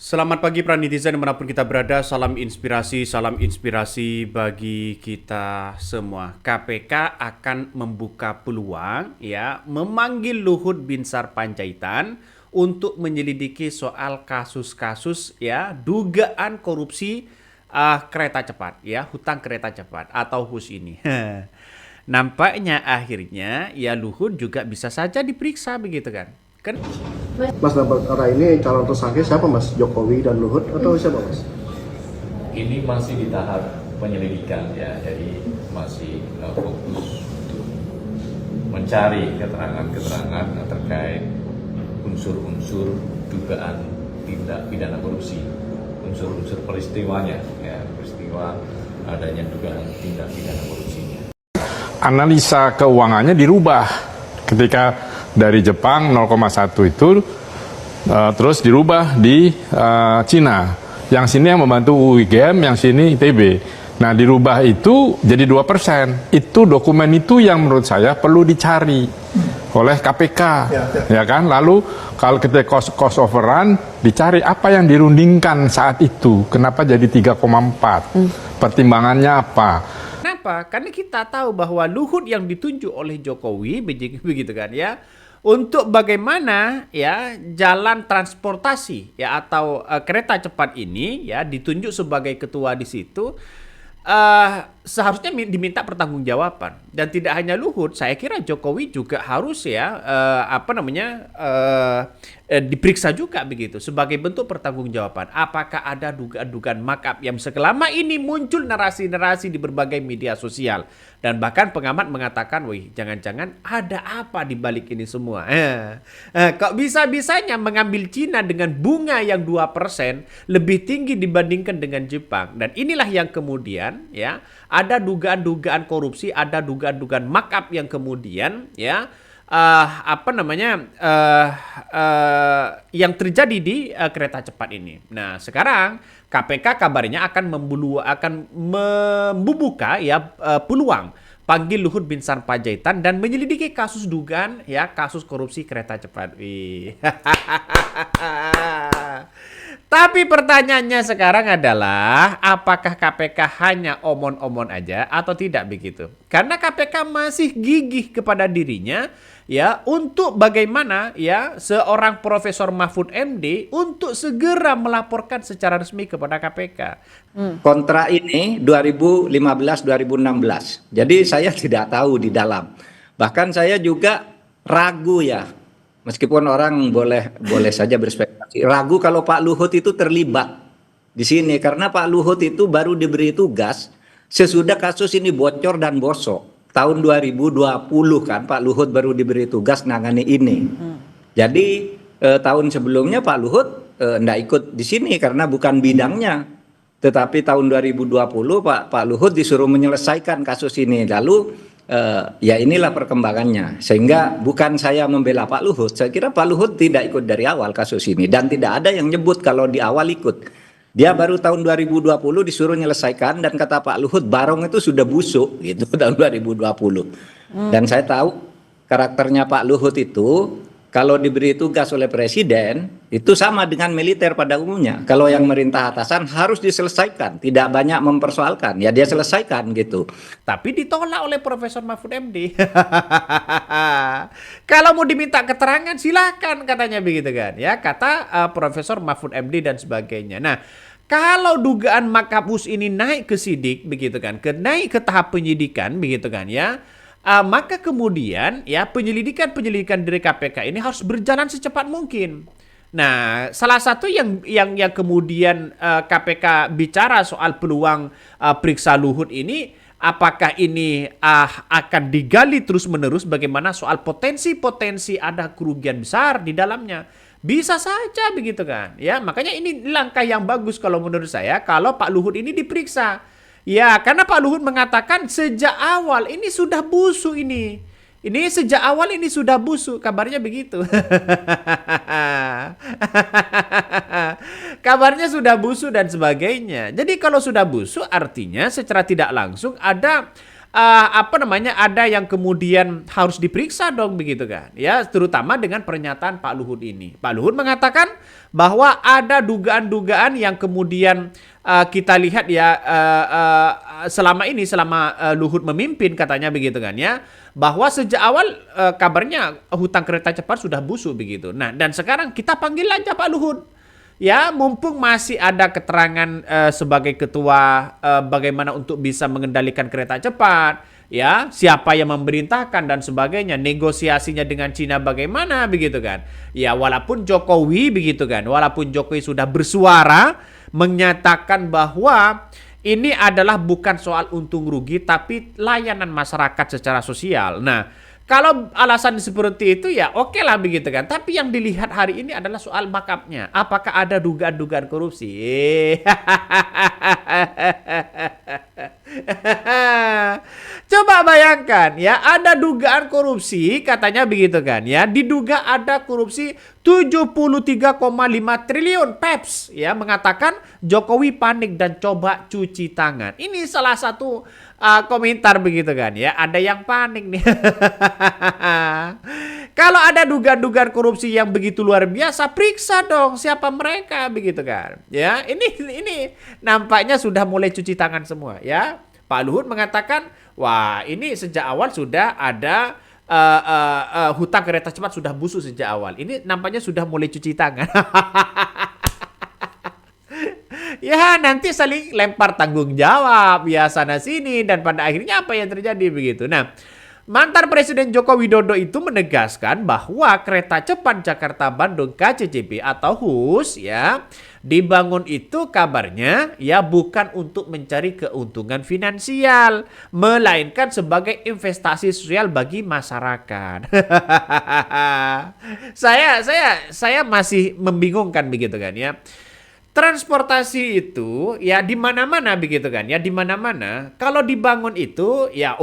Selamat pagi para netizen dimanapun kita berada, salam inspirasi bagi kita semua. KPK akan membuka peluang ya memanggil Luhut Binsar Panjaitan untuk menyelidiki soal kasus-kasus ya dugaan korupsi kereta cepat ya, hutang kereta cepat atau HUS ini. Nampaknya akhirnya ya Luhut juga bisa saja diperiksa begitu kan. Kan Mas dapat orang ini calon tersangka siapa Mas? Jokowi dan Luhut atau siapa Mas? Ini masih di tahap penyelidikan ya, jadi masih fokus untuk mencari keterangan-keterangan terkait unsur-unsur dugaan tindak pidana korupsi, unsur-unsur peristiwanya, ya peristiwa adanya dugaan tindak pidana korupsinya. Analisa keuangannya dirubah ketika dari Jepang 0,1 itu terus dirubah di Cina. Yang sini yang membantu UIGM, yang sini ITB. Nah, dirubah itu jadi 2%. Itu dokumen itu yang menurut saya perlu dicari oleh KPK. Ya kan? Lalu kalau kita cost overrun, dicari apa yang dirundingkan saat itu. Kenapa jadi 3,4? Pertimbangannya apa? Kenapa? Karena kita tahu bahwa Luhut yang ditunjuk oleh Jokowi begitu kan ya, untuk bagaimana ya jalan transportasi ya atau kereta cepat ini ya ditunjuk sebagai ketua di situ, seharusnya diminta pertanggungjawaban. Dan tidak hanya Luhut, saya kira Jokowi juga harus ya diperiksa juga begitu sebagai bentuk pertanggungjawaban. Apakah ada dugaan-dugaan markup yang selama ini muncul narasi-narasi di berbagai media sosial, dan bahkan pengamat mengatakan, wih, jangan-jangan ada apa di balik ini semua. Kok bisa-bisanya mengambil Cina dengan bunga yang 2% lebih tinggi dibandingkan dengan Jepang. Dan inilah yang kemudian ya ada dugaan-dugaan korupsi, ada dugaan-dugaan markup yang kemudian ya yang terjadi di kereta cepat ini. Nah, sekarang KPK kabarnya akan membuka ya peluang panggil Luhut Binsar Panjaitan dan menyelidiki kasus dugaan ya kasus korupsi kereta cepat. Tapi pertanyaannya sekarang adalah apakah KPK hanya omon-omon aja atau tidak begitu? Karena KPK masih gigih kepada dirinya ya untuk bagaimana ya seorang Profesor Mahfud MD untuk segera melaporkan secara resmi kepada KPK. Kontrak ini 2015-2016. Jadi saya tidak tahu di dalam. Bahkan saya juga ragu ya. Meskipun orang boleh saja berspekulasi, ragu kalau Pak Luhut itu terlibat di sini karena Pak Luhut itu baru diberi tugas sesudah kasus ini bocor dan bosok. Tahun 2020 kan Pak Luhut baru diberi tugas nangani ini. Jadi tahun sebelumnya Pak Luhut enggak ikut di sini karena bukan bidangnya. Tetapi tahun 2020 Pak Luhut disuruh menyelesaikan kasus ini. Lalu ya inilah perkembangannya. Sehingga bukan saya membela Pak Luhut. Saya kira Pak Luhut tidak ikut dari awal kasus ini. Dan tidak ada yang nyebut kalau di awal ikut. Dia baru tahun 2020 disuruh menyelesaikan. Dan kata Pak Luhut, barong itu sudah busuk gitu tahun 2020. Dan saya tahu karakternya Pak Luhut itu kalau diberi tugas oleh presiden itu sama dengan militer pada umumnya. Kalau yang merintah atasan harus diselesaikan, tidak banyak mempersoalkan. Ya dia selesaikan gitu. Tapi ditolak oleh Profesor Mahfud MD. Kalau mau diminta keterangan silakan katanya begitu kan. Ya kata Profesor Mahfud MD dan sebagainya. Nah, kalau dugaan makabus ini naik ke sidik begitu kan, naik ke tahap penyidikan begitu kan ya. Maka kemudian ya penyelidikan dari KPK ini harus berjalan secepat mungkin. Nah, salah satu yang kemudian KPK bicara soal peluang periksa Luhut ini, apakah ini akan digali terus-menerus bagaimana soal potensi ada kerugian besar di dalamnya. Bisa saja begitu kan. Ya, makanya ini langkah yang bagus kalau menurut saya kalau Pak Luhut ini diperiksa. Ya, karena Pak Luhut mengatakan sejak awal ini sudah busuk ini. Ini sejak awal ini sudah busuk, kabarnya begitu. Kabarnya sudah busuk dan sebagainya. Jadi kalau sudah busuk artinya secara tidak langsung ada ada yang kemudian harus diperiksa dong begitu kan. Ya, terutama dengan pernyataan Pak Luhut ini. Pak Luhut mengatakan bahwa ada dugaan-dugaan yang kemudian kita lihat ya selama Luhut memimpin katanya begitu kan ya, bahwa sejak awal kabarnya hutang kereta cepat sudah busuk begitu. Nah, dan sekarang kita panggil aja Pak Luhut. Ya, mumpung masih ada keterangan sebagai ketua bagaimana untuk bisa mengendalikan kereta cepat, ya, siapa yang memerintahkan dan sebagainya, negosiasinya dengan Cina bagaimana begitu kan. Ya, walaupun Jokowi begitu kan, walaupun Jokowi sudah bersuara menyatakan bahwa ini adalah bukan soal untung rugi tapi layanan masyarakat secara sosial. Nah, kalau alasan seperti itu ya oke lah begitu kan. Tapi yang dilihat hari ini adalah soal markupnya. Apakah ada dugaan-dugaan korupsi? Coba bayangkan ya, ada dugaan korupsi katanya begitu kan ya. Diduga ada korupsi 73,5 triliun. Peps ya mengatakan Jokowi panik dan coba cuci tangan. Ini salah satu komentar begitu kan ya. Ada yang panik nih. Kalau ada dugaan-dugaan korupsi yang begitu luar biasa, periksa dong siapa mereka begitu kan. Ya, ini nampaknya sudah mulai cuci tangan semua ya. Pak Luhut mengatakan, wah ini sejak awal sudah ada hutang kereta cepat sudah busuk sejak awal. Ini nampaknya sudah mulai cuci tangan. Ya, nanti saling lempar tanggung jawab ya sana sini dan pada akhirnya apa yang terjadi begitu. Nah, mantan Presiden Joko Widodo itu menegaskan bahwa kereta cepat Jakarta-Bandung KCJB atau HUS ya dibangun itu kabarnya ya bukan untuk mencari keuntungan finansial, melainkan sebagai investasi sosial bagi masyarakat. Saya masih membingungkan begitu kan ya. Transportasi itu ya di mana-mana begitu kan ya, di mana-mana kalau dibangun itu ya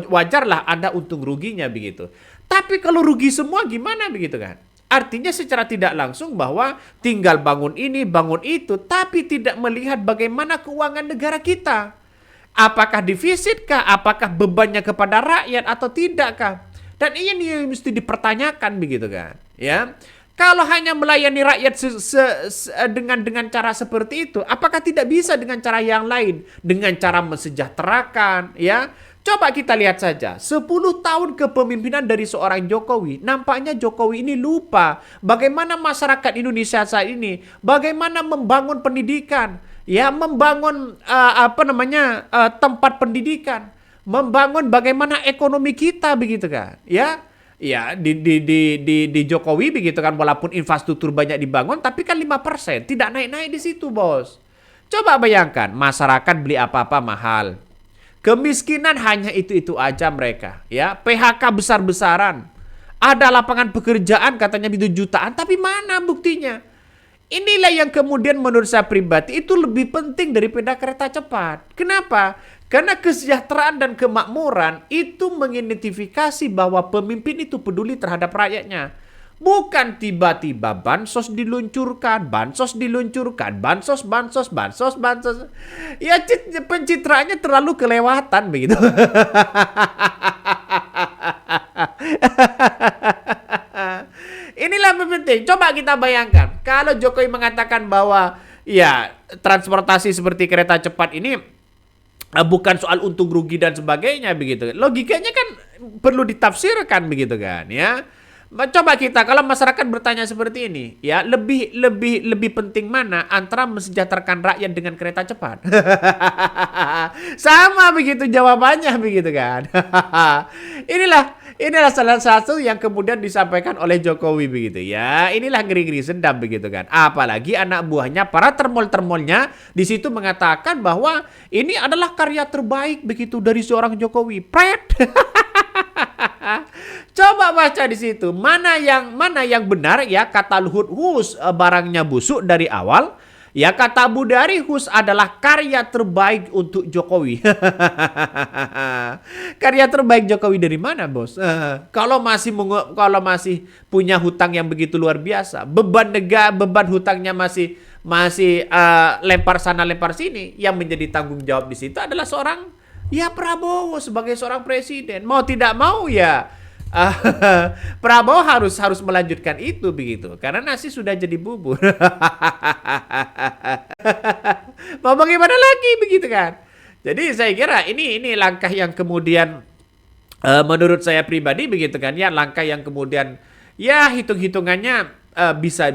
wajarlah ada untung ruginya begitu. Tapi kalau rugi semua gimana begitu kan? Artinya secara tidak langsung bahwa tinggal bangun ini, bangun itu, tapi tidak melihat bagaimana keuangan negara kita. Apakah defisitkah? Apakah bebannya kepada rakyat atau tidakkah? Dan ini mesti dipertanyakan begitu kan ya. Kalau hanya melayani rakyat dengan cara seperti itu, apakah tidak bisa dengan cara yang lain? Dengan cara mensejahterakan, ya? Coba kita lihat saja, 10 tahun kepemimpinan dari seorang Jokowi, nampaknya Jokowi ini lupa bagaimana masyarakat Indonesia saat ini, bagaimana membangun pendidikan, ya, membangun tempat pendidikan, membangun bagaimana ekonomi kita begitu kan, ya. Ya, di Jokowi begitu kan, walaupun infrastruktur banyak dibangun, tapi kan 5%, tidak naik-naik di situ, bos. Coba bayangkan, masyarakat beli apa-apa mahal. Kemiskinan hanya itu-itu aja mereka, ya. PHK besar-besaran. Ada lapangan pekerjaan katanya itu jutaan, tapi mana buktinya? Inilah yang kemudian menurut saya pribadi itu lebih penting daripada kereta cepat. Kenapa? Karena kesejahteraan dan kemakmuran itu mengidentifikasi bahwa pemimpin itu peduli terhadap rakyatnya. Bukan tiba-tiba bansos diluncurkan. Ya, pencitraannya terlalu kelewatan begitu. Inilah yang penting. Coba kita bayangkan. Kalau Jokowi mengatakan bahwa ya transportasi seperti kereta cepat ini bukan soal untung rugi dan sebagainya begitu. Logikanya kan perlu ditafsirkan begitu kan ya. Coba kita kalau masyarakat bertanya seperti ini ya, lebih penting mana antara mensejahterakan rakyat dengan kereta cepat? Sama begitu jawabannya begitu kan. Inilah salah satu yang kemudian disampaikan oleh Jokowi begitu ya. Inilah ngeri-ngeri sedap begitu kan. Apalagi anak buahnya, para termol-termolnya di situ mengatakan bahwa ini adalah karya terbaik begitu dari seorang Jokowi. Pret. Coba baca di situ mana yang benar ya, kata Luhut HUS barangnya busuk dari awal. Ya, kata Budari HUS adalah karya terbaik untuk Jokowi. Karya terbaik Jokowi dari mana, bos? Kalau masih punya hutang yang begitu luar biasa, beban hutangnya masih lempar sana lempar sini, yang menjadi tanggung jawab di situ adalah seorang Ya Prabowo sebagai seorang presiden. Mau tidak mau ya Prabowo harus melanjutkan itu begitu. Karena nasi sudah jadi bubur. Mau bagaimana lagi begitu kan? Jadi saya kira ini langkah yang kemudian menurut saya pribadi begitu kan ya, langkah yang kemudian ya hitung-hitungannya bisa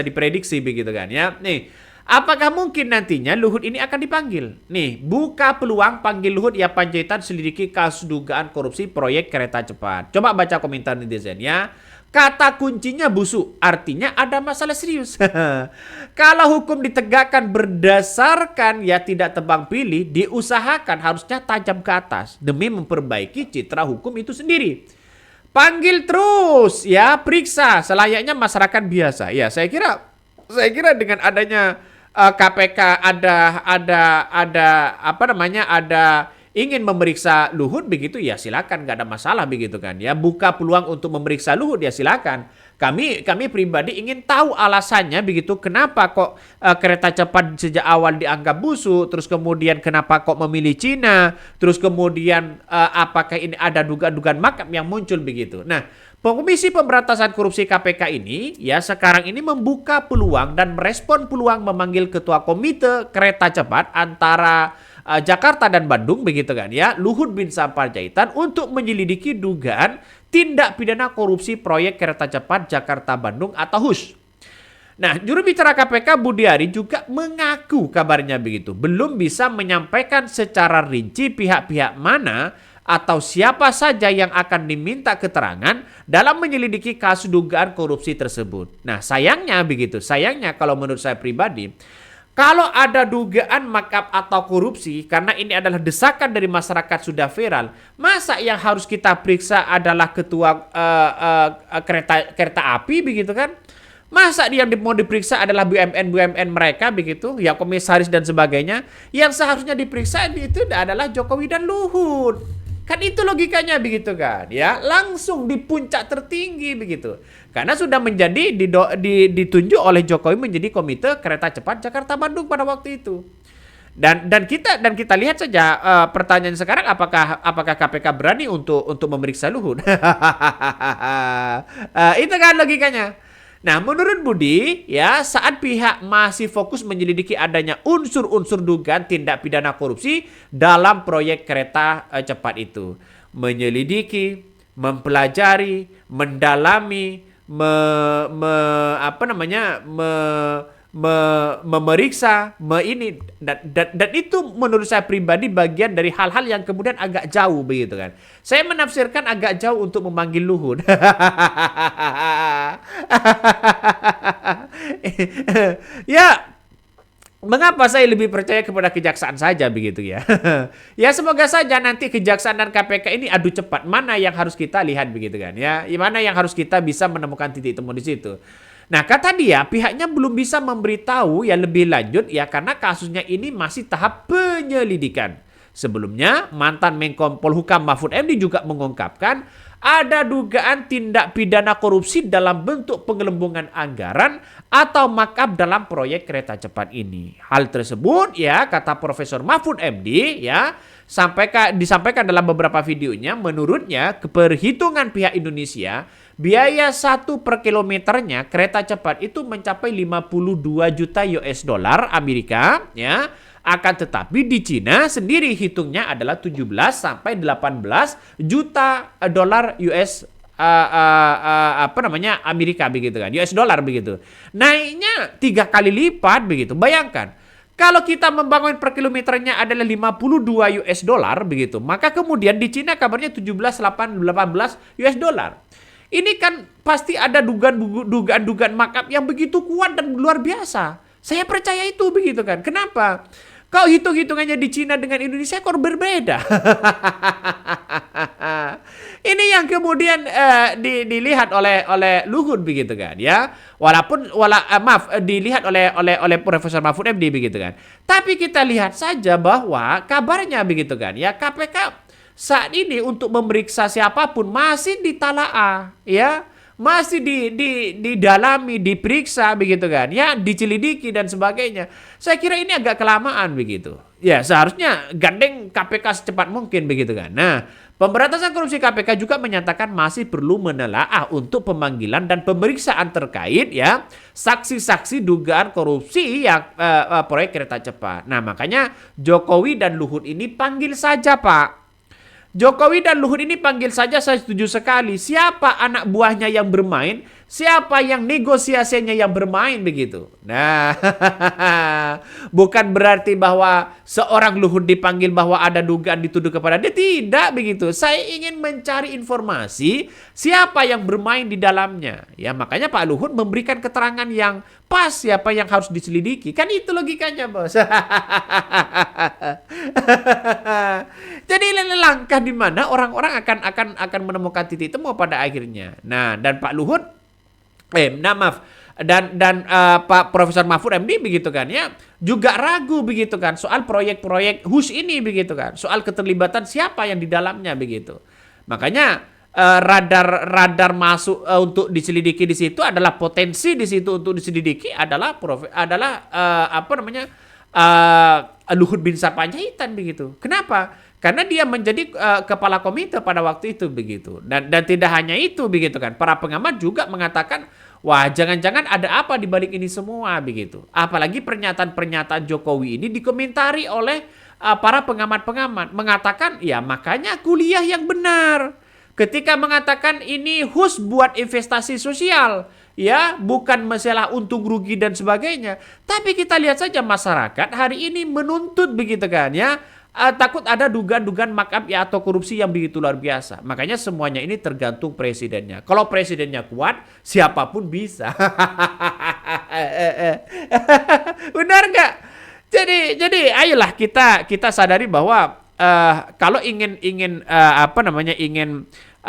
diprediksi begitu kan ya. Nih, apakah mungkin nantinya Luhut ini akan dipanggil? Nih, buka peluang panggil Luhut ya Panjaitan selidiki kasus dugaan korupsi proyek kereta cepat. Coba baca komentar netizen ya. Kata kuncinya busuk, artinya ada masalah serius. Kalau hukum ditegakkan berdasarkan ya tidak tebang pilih, diusahakan harusnya tajam ke atas demi memperbaiki citra hukum itu sendiri. Panggil terus ya, periksa selayaknya masyarakat biasa. Ya, saya kira dengan adanya KPK ada ingin memeriksa Luhut begitu ya silakan, nggak ada masalah begitu kan ya. Buka peluang untuk memeriksa Luhut ya silakan. Kami pribadi ingin tahu alasannya begitu, kenapa kok kereta cepat sejak awal dianggap busuk, terus kemudian kenapa kok memilih Cina, terus kemudian apakah ini ada dugaan-dugaan makar yang muncul begitu. Nah, Komisi Pemberantasan Korupsi KPK ini ya sekarang ini membuka peluang dan merespon peluang memanggil Ketua Komite Kereta Cepat antara Jakarta dan Bandung begitu kan ya, Luhut bin Sarpanjaitan untuk menyelidiki dugaan tindak pidana korupsi proyek kereta cepat Jakarta Bandung atau HUS. Nah, juru bicara KPK Budiari juga mengaku kabarnya begitu, belum bisa menyampaikan secara rinci pihak-pihak mana atau siapa saja yang akan diminta keterangan dalam menyelidiki kasus dugaan korupsi tersebut. Nah, sayangnya kalau menurut saya pribadi, kalau ada dugaan markup atau korupsi, karena ini adalah desakan dari masyarakat sudah viral, masa yang harus kita periksa adalah ketua kereta api begitu kan? Masa yang mau diperiksa adalah BUMN mereka begitu, ya komisaris dan sebagainya? Yang seharusnya diperiksa itu adalah Jokowi dan Luhut. Kan itu logikanya begitu kan ya, langsung di puncak tertinggi begitu. Karena sudah menjadi ditunjuk oleh Jokowi menjadi Komite Kereta Cepat Jakarta Bandung pada waktu itu. Dan kita lihat saja pertanyaan sekarang, apakah KPK berani untuk memeriksa Luhut? Itu kan logikanya. Nah, menurut Budi, ya saat pihak masih fokus menyelidiki adanya unsur-unsur dugaan tindak pidana korupsi dalam proyek kereta cepat itu, menyelidiki, mempelajari, mendalami, memeriksa, dan itu menurut saya pribadi bagian dari hal-hal yang kemudian agak jauh begitu kan. Saya menafsirkan agak jauh untuk memanggil Luhut. Ya, mengapa saya lebih percaya kepada kejaksaan saja begitu ya. Ya semoga saja nanti kejaksaan dan KPK ini adu cepat mana yang harus kita lihat begitu kan ya. Mana yang harus kita bisa menemukan titik temu di situ. Nah, kata dia pihaknya belum bisa memberitahu ya lebih lanjut ya karena kasusnya ini masih tahap penyelidikan. Sebelumnya, mantan Menko Polhukam Mahfud MD juga mengungkapkan ada dugaan tindak pidana korupsi dalam bentuk penggelembungan anggaran atau markup dalam proyek kereta cepat ini. Hal tersebut ya kata Profesor Mahfud MD ya disampaikan dalam beberapa videonya, menurutnya perhitungan pihak Indonesia biaya 1 per kilometernya kereta cepat itu mencapai 52 juta US dollar Amerika ya. Akan tetapi di Cina sendiri hitungnya adalah 17 sampai 18 juta dolar US Amerika begitu kan, US dollar begitu. Naiknya 3 kali lipat begitu. Bayangkan, kalau kita membangun per kilometernya adalah 52 US dollar begitu, maka kemudian di Cina kabarnya 18 US dollar. Ini kan pasti ada dugaan markup yang begitu kuat dan luar biasa. Saya percaya itu begitu kan. Kenapa? Kau hitung-hitungannya di Cina dengan Indonesia kok berbeda. Ini yang kemudian dilihat oleh Luhut begitu kan ya. Dilihat oleh Profesor Mahfud MD begitu kan. Tapi kita lihat saja bahwa kabarnya begitu kan ya, KPK saat ini untuk memeriksa siapapun masih ditalaah ya. masih didalami, diperiksa begitu kan, ya dicelidiki dan sebagainya. Saya kira ini agak kelamaan begitu. Ya seharusnya gandeng KPK secepat mungkin begitu kan. Nah, pemberantasan korupsi KPK juga menyatakan masih perlu menelaah untuk pemanggilan dan pemeriksaan terkait ya saksi-saksi dugaan korupsi yang proyek kereta cepat. Nah, makanya Jokowi dan Luhut ini panggil saja, Pak. Jokowi dan Luhut ini panggil saja, saya setuju sekali. Siapa anak buahnya yang bermain, siapa yang negosiasinya yang bermain begitu. Nah, bukan berarti bahwa seorang Luhut dipanggil bahwa ada dugaan dituduh kepada dia, tidak begitu. Saya ingin mencari informasi siapa yang bermain di dalamnya. Ya, makanya Pak Luhut memberikan keterangan yang pas siapa yang harus diselidiki. Kan itu logikanya, Bos. Jadi langkah di mana orang-orang akan menemukan titik temu pada akhirnya. Nah, dan Pak Luhut Pak Profesor Mahfud MD begitu kan ya, juga ragu begitu kan soal proyek-proyek HUS ini begitu kan, soal keterlibatan siapa yang di dalamnya begitu. Makanya radar masuk untuk diselidiki di situ adalah potensi di situ untuk diselidiki adalah Luhut bin Sarpanjaitan begitu. Kenapa? Karena dia menjadi kepala komite pada waktu itu begitu. Dan tidak hanya itu begitu kan. Para pengamat juga mengatakan, wah jangan-jangan ada apa di balik ini semua begitu. Apalagi pernyataan-pernyataan Jokowi ini dikomentari oleh para pengamat-pengamat. Mengatakan, ya makanya kuliah yang benar. Ketika mengatakan ini HUS buat investasi sosial. Ya, bukan masalah untung rugi dan sebagainya. Tapi kita lihat saja masyarakat hari ini menuntut begitu kan ya. Takut ada dugaan-dugaan markup ya atau korupsi yang begitu luar biasa. Makanya semuanya ini tergantung presidennya. Kalau presidennya kuat, siapapun bisa. Benar nggak? Jadi ayolah kita sadari bahwa kalau ingin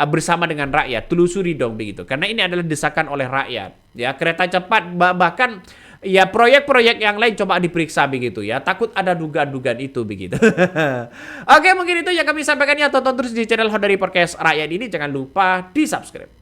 bersama dengan rakyat, telusuri dong begitu. Karena ini adalah desakan oleh rakyat. Ya, kereta cepat bahkan ya proyek-proyek yang lain coba diperiksa begitu ya. Takut ada dugaan-dugaan itu begitu. Oke, mungkin itu yang kami sampaikan ya. Tonton terus di channel Hot dari Podcast Rakyat ini. Jangan lupa di-subscribe.